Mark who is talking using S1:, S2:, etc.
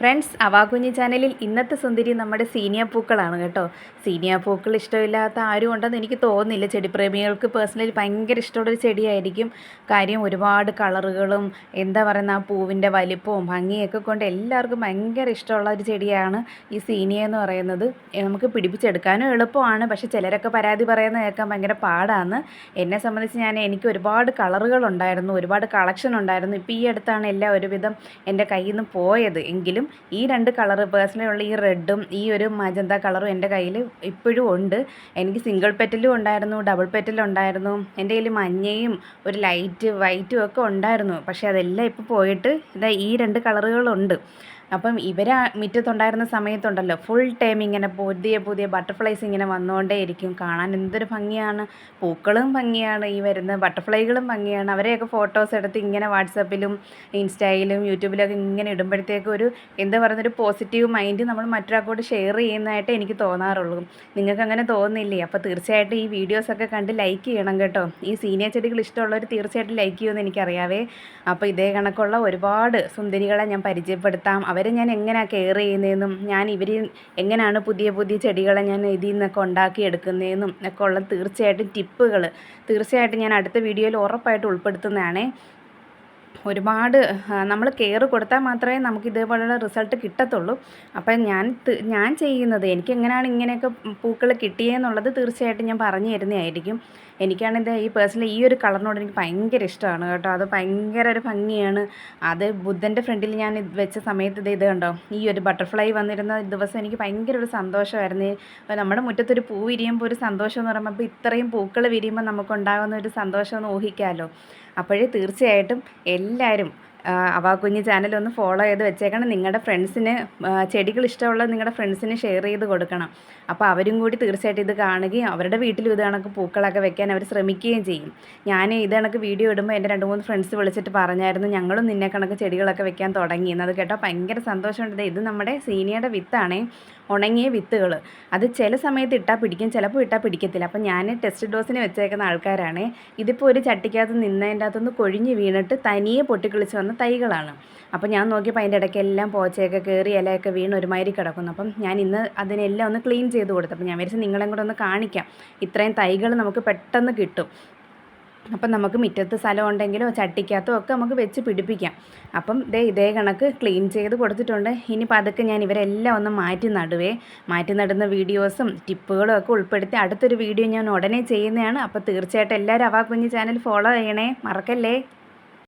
S1: Friends അവാകുഞ്ഞി ചാനലിൽ ഇന്നത്തെ സുന്ദരി നമ്മുടെ സീനിയ പൂക്കളാണ് കേട്ടോ. സീനിയ പൂക്കൾ ഇഷ്ടമില്ലാത്ത ആരും ഉണ്ടെന്ന് എനിക്ക് തോന്നുന്നില്ല. ചെടിപ്രേമികൾക്ക് പേഴ്സണലി ഭയങ്കര ഇഷ്ടമുള്ളൊരു ചെടിയായിരിക്കും. കാര്യം ഒരുപാട് കളറുകളും എന്താ പറയുന്ന ആ പൂവിൻ്റെ വലിപ്പവും ഭംഗിയൊക്കെ കൊണ്ട് എല്ലാവർക്കും ഭയങ്കര ഇഷ്ടമുള്ള ഒരു ചെടിയാണ് ഈ സീനിയ എന്ന് പറയുന്നത്. നമുക്ക് പിടിപ്പിച്ചെടുക്കാനും എളുപ്പമാണ്. പക്ഷേ ചിലരൊക്കെ പരാതി പറയുന്നത് കേൾക്കാൻ ഭയങ്കര പാടാണ്. എന്നെ സംബന്ധിച്ച് എനിക്ക് ഒരുപാട് കളറുകളുണ്ടായിരുന്നു, ഒരുപാട് കളക്ഷൻ ഉണ്ടായിരുന്നു. ഇപ്പോൾ ഈ അടുത്താണ് എല്ലാം ഒരുവിധം എൻ്റെ കയ്യിൽ നിന്ന് പോയത്. എങ്കിലും ഈ രണ്ട് കളറ് പേഴ്സണലി ഉള്ള ഈ റെഡും ഈ ഒരു മജന്ത കളറും എൻ്റെ കയ്യിൽ ഇപ്പോഴും ഉണ്ട്. എനിക്ക് സിംഗിൾ പെറ്റലും ഉണ്ടായിരുന്നു, ഡബിൾ പെറ്റലും ഉണ്ടായിരുന്നു. എൻ്റെ കയ്യിൽ മഞ്ഞയും ഒരു ലൈറ്റ് വൈറ്റും ഒക്കെ ഉണ്ടായിരുന്നു. പക്ഷേ അതെല്ലാം ഇപ്പോൾ പോയിട്ട് ഇതാ ഈ രണ്ട് കളറുകളുണ്ട്. അപ്പം ഇവർ മുറ്റത്തുണ്ടായിരുന്ന സമയത്തുണ്ടല്ലോ ഫുൾ ടൈം ഇങ്ങനെ പുതിയ പുതിയ ബട്ടർഫ്ലൈസ് ഇങ്ങനെ വന്നുകൊണ്ടേ ഇരിക്കും. കാണാൻ എന്തൊരു ഭംഗിയാണ്. പൂക്കളും ഭംഗിയാണ്, ഈ വരുന്ന ബട്ടർഫ്ലൈകളും ഭംഗിയാണ്. അവരെയൊക്കെ ഫോട്ടോസ് എടുത്ത് ഇങ്ങനെ വാട്സപ്പിലും ഇൻസ്റ്റയിലും യൂട്യൂബിലൊക്കെ ഇങ്ങനെ ഇടുമ്പോഴത്തേക്കും ഒരു എന്താ പറയുന്നൊരു പോസിറ്റീവ് മൈൻഡ് നമ്മൾ മറ്റൊരാൾക്കോട് ഷെയർ ചെയ്യുന്നതായിട്ട് എനിക്ക് തോന്നാറുള്ളൂ. നിങ്ങൾക്ക് അങ്ങനെ തോന്നുന്നില്ലേ? അപ്പോൾ തീർച്ചയായിട്ടും ഈ വീഡിയോസൊക്കെ കണ്ട് ലൈക്ക് ചെയ്യണം കേട്ടോ. ഈ സീനിയർ ചെടികൾ ഇഷ്ടമുള്ളവർ തീർച്ചയായിട്ടും ലൈക്ക് ചെയ്യുമെന്ന് എനിക്കറിയാവേ. അപ്പോൾ ഇതേ കണക്കുള്ള ഒരുപാട് സുന്ദരികളെ ഞാൻ പരിചയപ്പെടുത്താം. അവരെ ഞാൻ എങ്ങനെയാണ് കെയർ ചെയ്യുന്നതെന്നും ഇവർ എങ്ങനെയാണ് പുതിയ പുതിയ ചെടികളെ ഞാൻ ഇതിൽ നിന്നൊക്കെ ഉണ്ടാക്കിയെടുക്കുന്നതെന്നും ഒക്കെ ഉള്ള തീർച്ചയായിട്ടും ടിപ്പുകൾ തീർച്ചയായിട്ടും ഞാൻ അടുത്ത വീഡിയോയിൽ ഉറപ്പായിട്ട് ഉൾപ്പെടുത്തുന്നതാണേ. ഒരുപാട് നമ്മൾ കെയർ കൊടുത്താൽ മാത്രമേ നമുക്ക് ഇതേപോലെയുള്ള റിസൾട്ട് കിട്ടത്തുള്ളൂ. അപ്പം ഞാൻ ചെയ്യുന്നത് എനിക്ക് എങ്ങനെയാണ് ഇങ്ങനെയൊക്കെ പൂക്കൾ കിട്ടിയെന്നുള്ളത് തീർച്ചയായിട്ടും ഞാൻ പറഞ്ഞു തരുന്നതായിരിക്കും. എനിക്കാണിത് ഈ പേഴ്സണലി ഈ ഒരു കളറിനോട് എനിക്ക് ഭയങ്കര ഇഷ്ടമാണ് കേട്ടോ. അത് ഭയങ്കര ഒരു ഭംഗിയാണ്. അത് ബുദ്ധൻ്റെ ഫ്രണ്ടിൽ ഞാൻ വെച്ച സമയത്ത് ഇത് കണ്ടോ, ഈ ഒരു ബട്ടർഫ്ലൈ വന്നിരുന്ന ദിവസം എനിക്ക് ഭയങ്കര ഒരു സന്തോഷമായിരുന്നു. അപ്പോൾ നമ്മുടെ മുറ്റത്തൊരു പൂ വിരിയുമ്പോൾ ഒരു സന്തോഷം എന്ന് പറയുമ്പോൾ അപ്പോൾ ഇത്രയും പൂക്കൾ വിരിയുമ്പോൾ നമുക്കുണ്ടാകുന്ന ഒരു സന്തോഷം ഒന്ന് ഊഹിക്കാമല്ലോ. അപ്പോഴേ തീർച്ചയായിട്ടും എല്ലാവരും അവാകുഞ്ഞി ചാനലൊന്ന് ഫോളോ ചെയ്ത് വെച്ചേക്കണം. നിങ്ങളുടെ ഫ്രണ്ട്സിന് ചെടികൾ ഇഷ്ടമുള്ള നിങ്ങളുടെ ഫ്രണ്ട്സിന് ഷെയർ ചെയ്ത് കൊടുക്കണം. അപ്പോൾ അവരും കൂടി തീർച്ചയായിട്ടും ഇത് കാണുകയും അവരുടെ വീട്ടിലും ഇത് കണക്ക് പൂക്കളൊക്കെ വെക്കാൻ അവർ ശ്രമിക്കുകയും ചെയ്യും. ഞാൻ ഇത് കണക്ക് വീഡിയോ ഇടുമ്പോൾ എൻ്റെ 2-3 ഫ്രണ്ട്സ് വിളിച്ചിട്ട് പറഞ്ഞായിരുന്നു ഞങ്ങളും നിന്നെ കണക്ക് ചെടികളൊക്കെ വെക്കാൻ തുടങ്ങി എന്നത് കേട്ടോ. ഭയങ്കര സന്തോഷമുണ്ട്. ഇത് നമ്മുടെ സീനിയയുടെ വിത്താണേ, ഉണങ്ങിയ വിത്തുകൾ. അത് ചില സമയത്ത് ഇട്ടാൽ പിടിക്കും, ചിലപ്പോൾ ഇട്ടാൽ പിടിക്കത്തില്ല. അപ്പം ഞാൻ ടെസ്റ്റ് ഡോസിന് വെച്ചേക്കുന്ന ആൾക്കാരാണ്. ഇതിപ്പോൾ ഒരു ചട്ടിക്കകത്ത് നിന്നതിൻ്റെ അകത്തുനിന്ന് കൊഴിഞ്ഞ് വീണിട്ട് തനിയെ പൊട്ടിക്കിളിച്ച് വന്ന തൈകളാണ്. അപ്പോൾ ഞാൻ നോക്കിയപ്പോൾ അതിൻ്റെ ഇടയ്ക്കെല്ലാം പോച്ചയൊക്കെ കയറി ഇലയൊക്കെ വീണ് ഒരുമാതിരി കിടക്കുന്നു. അപ്പം ഞാൻ ഇന്ന് അതിനെല്ലാം ഒന്ന് ക്ലീൻ ചെയ്ത് കൊടുത്തു. അപ്പം ഞാൻ വിചാരിച്ചു നിങ്ങളെയും കൂടെ ഒന്ന് കാണിക്കാം. ഇത്രയും തൈകൾ നമുക്ക് പെട്ടെന്ന് കിട്ടും. അപ്പം നമുക്ക് മുറ്റത്ത് സ്ഥലം ഉണ്ടെങ്കിലോ ചട്ടിക്കകത്തോ ഒക്കെ നമുക്ക് വെച്ച് പിടിപ്പിക്കാം. അപ്പം ഇതേ കണക്ക് ക്ലീൻ ചെയ്ത് കൊടുത്തിട്ടുണ്ട്. ഇനി പതുക്കെ ഞാൻ ഇവരെല്ലാം ഒന്ന് മാറ്റി നടുന്ന വീഡിയോസും ടിപ്പുകളും ഒക്കെ ഉൾപ്പെടുത്തി അടുത്തൊരു വീഡിയോ ഞാൻ ഉടനെ ചെയ്യുന്നതാണ്. അപ്പോൾ തീർച്ചയായിട്ടും എല്ലാവരും അവാകുഞ്ഞി ചാനൽ ഫോളോ ചെയ്യണേ, മറക്കല്ലേ.